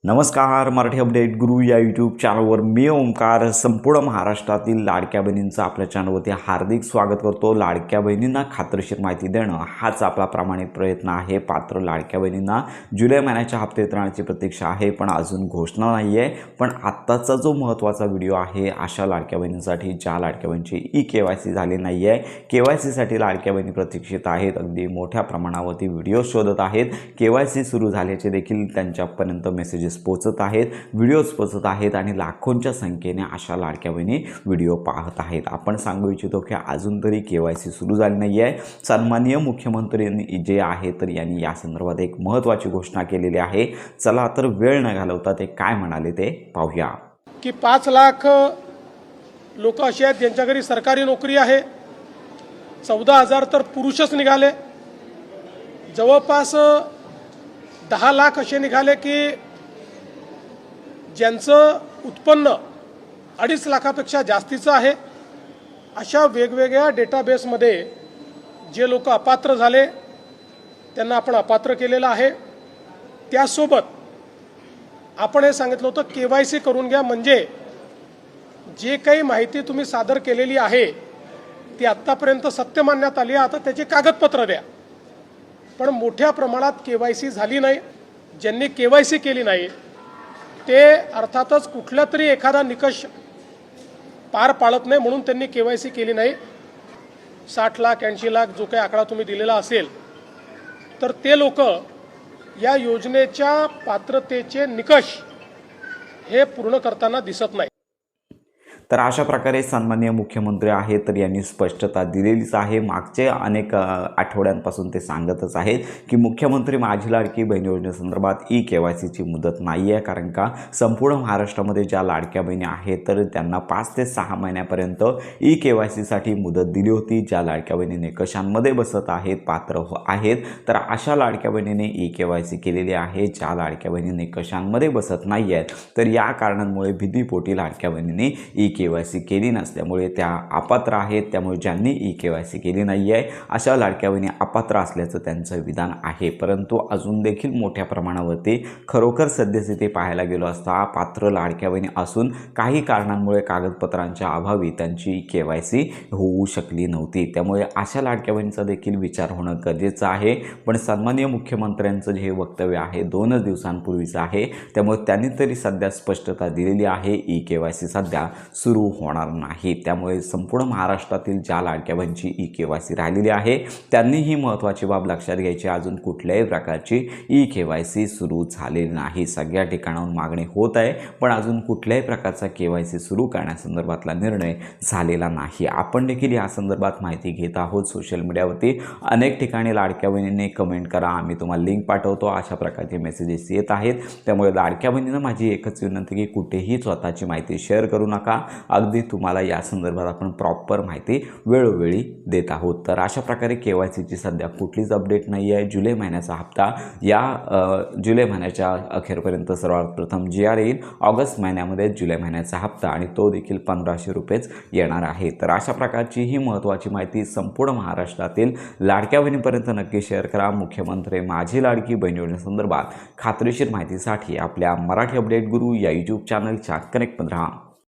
नमस्कार. मराठी अपडेट गुरु या यूट्यूब चॅनलवर मी ओंकार संपूर्ण महाराष्ट्रातील लाडक्या बहिणींचं आपल्या चॅनलवरती हार्दिक स्वागत करतो. लाडक्या बहिणींना खात्रीशीर माहिती देणं हाच आपला प्रामाणिक प्रयत्न आहे. पात्र लाडक्या बहिणींना जुलै महिन्याच्या हप्ते वितरणाची प्रतीक्षा आहे, पण अजून घोषणा नाही आहे. पण आत्ताचा जो महत्त्वाचा व्हिडिओ आहे अशा लाडक्या बहिणींसाठी ज्या लाडक्या बहिणींची KYC झाली नाही आहे, KYCसाठी लाडक्या बहिणी प्रतीक्षित आहेत. अगदी मोठ्या प्रमाणावरती व्हिडिओ शोधत आहेत. KYC सुरू झाल्याचे देखील त्यांच्यापर्यंत मेसेजेस पोचत आहेत, व्हिडिओज पोचत आहेत आणि लाखोंच्या संख्येने अशा लाडक्या बहिणी व्हिडिओ पाहत आहेत. आपण सांगू इच्छितो की अजून तरी KYC सुरू झाली नाही आहे. सन्माननीय मुख्यमंत्र्यांनी जे आहे तर यांनी या संदर्भात एक महत्त्वाची घोषणा केलेली आहे. चला तर वेळ न घालवता ते काय म्हणाले ते पाहूया. की 5 लाख लोक असे आहेत ज्यांच्या घरी सरकारी नोकरी आहे. 14,000 तर पुरुषच निघाले. जवळपास 10 लाख असे निघाले की ज्यांचं उत्पन्न 2.5 लाखापेक्षा जास्तीचं आहे. अशा वेगवेगळ्या डेटाबेसमध्ये जे लोक अपात्र झाले त्यांना आपण अपात्र केलेलं आहे. त्यासोबत आपण हे सांगितलं होतं KYC करून घ्या, म्हणजे जे काही माहिती तुम्ही सादर केलेली आहे ती आत्तापर्यंत सत्य मानण्यात आली, आता त्याचे कागदपत्र द्या. पण मोठ्या प्रमाणात KYC झाली नाही. ज्यांनी KYC केली नाही ते अर्थातच कुठला तरी एखादा निकष पार पाडत नाही, म्हणून त्यांनी KYC केली नाही. 60 लाख 80 लाख जो काही आकडा तुम्ही दिलेला असेल तर ते लोक या योजनेच्या पात्रतेचे निकष हे पूर्ण करताना दिसत नाही. तर अशा प्रकारे सन्माननीय मुख्यमंत्री आहेत तर यांनी स्पष्टता दिलेलीच आहे. मागचे अनेक आठवड्यांपासून ते सांगतच आहेत की मुख्यमंत्री माझी लाडकी बहीण योजनेसंदर्भात KYCची मुदत नाही आहे, कारण का संपूर्ण महाराष्ट्रामध्ये ज्या लाडक्या बहिणी आहेत तर त्यांना 5 ते 6 महिन्यापर्यंत KYCसाठी मुदत दिली होती. ज्या लाडक्या बहिणी निकषांमध्ये बसत आहेत, पात्र आहेत, तर अशा लाडक्या बहिणीने KYC केलेली आहे. ज्या लाडक्या बहिणी निकषांमध्ये बसत नाही आहेत तर या कारणांमुळे भीतीपोटी लाडक्या बहिणींनी KYC केली नसल्यामुळे त्या अपात्र आहेत. त्यामुळे ज्यांनी KYC केली नाही आहे अशा लाडक्या बहिणी अपात्र असल्याचं त्यांचं विधान आहे. परंतु अजून देखील मोठ्या प्रमाणावरती खरोखर सद्यस्थिती पाहायला गेलो असता पात्र लाडक्या बहिणी असून काही कारणांमुळे कागदपत्रांच्या अभावी त्यांची KYC होऊ शकली नव्हती. त्यामुळे अशा लाडक्या बहिणीचा देखील विचार होणं गरजेचं आहे. पण सन्माननीय मुख्यमंत्र्यांचं जे वक्तव्य आहे 2 दिवसांपूर्वीचं आहे, त्यामुळे त्यांनी तरी सध्या स्पष्टता दिलेली आहे KYC सध्या सुरू होणार नाही. त्यामुळे संपूर्ण महाराष्ट्रातील ज्या लाडक्या बहिणींची KYC राहिलेली आहे त्यांनी ही महत्त्वाची बाब लक्षात घ्यायची. अजून कुठल्याही प्रकारची KYC सुरू झालेली नाही. सगळ्या ठिकाणाहून मागणी होत आहे, पण अजून कुठल्याही प्रकारचा KYC सुरू करण्यासंदर्भातला निर्णय झालेला नाही. आपण देखील या संदर्भात माहिती घेत आहोत. सोशल मीडियावरती अनेक ठिकाणी लाडक्या बहिणींनी कमेंट करा, आम्ही तुम्हाला लिंक पाठवतो, अशा प्रकारचे मेसेजेस येत आहेत. त्यामुळे लाडक्या बहिणींना माझी एकच विनंती की कुठेही स्वतःची माहिती शेअर करू नका. अगदी तुम्हाला या संदर्भात आपण प्रॉपर माहिती वेळोवेळी देत आहोत. तर अशा प्रकारे KYCची सध्या कुठलीच अपडेट नाही आहे. जुलै महिन्याचा हप्ता या जुलै महिन्याच्या अखेरपर्यंत सर्वात प्रथम GR येईल. ऑगस्ट महिन्यामध्ये जुलै महिन्याचा हप्ता आणि तो देखील 1500 रुपयेच येणार आहे. तर अशा प्रकारची ही महत्त्वाची माहिती संपूर्ण महाराष्ट्रातील लाडक्या बहिणीपर्यंत नक्की शेअर करा. मुख्यमंत्री माझी लाडकी बहीण योजनेसंदर्भात खात्रीशीर माहितीसाठी आपल्या मराठी अपडेट गुरु या यूट्यूब चॅनलच्या कनेक्टमध्ये राहा.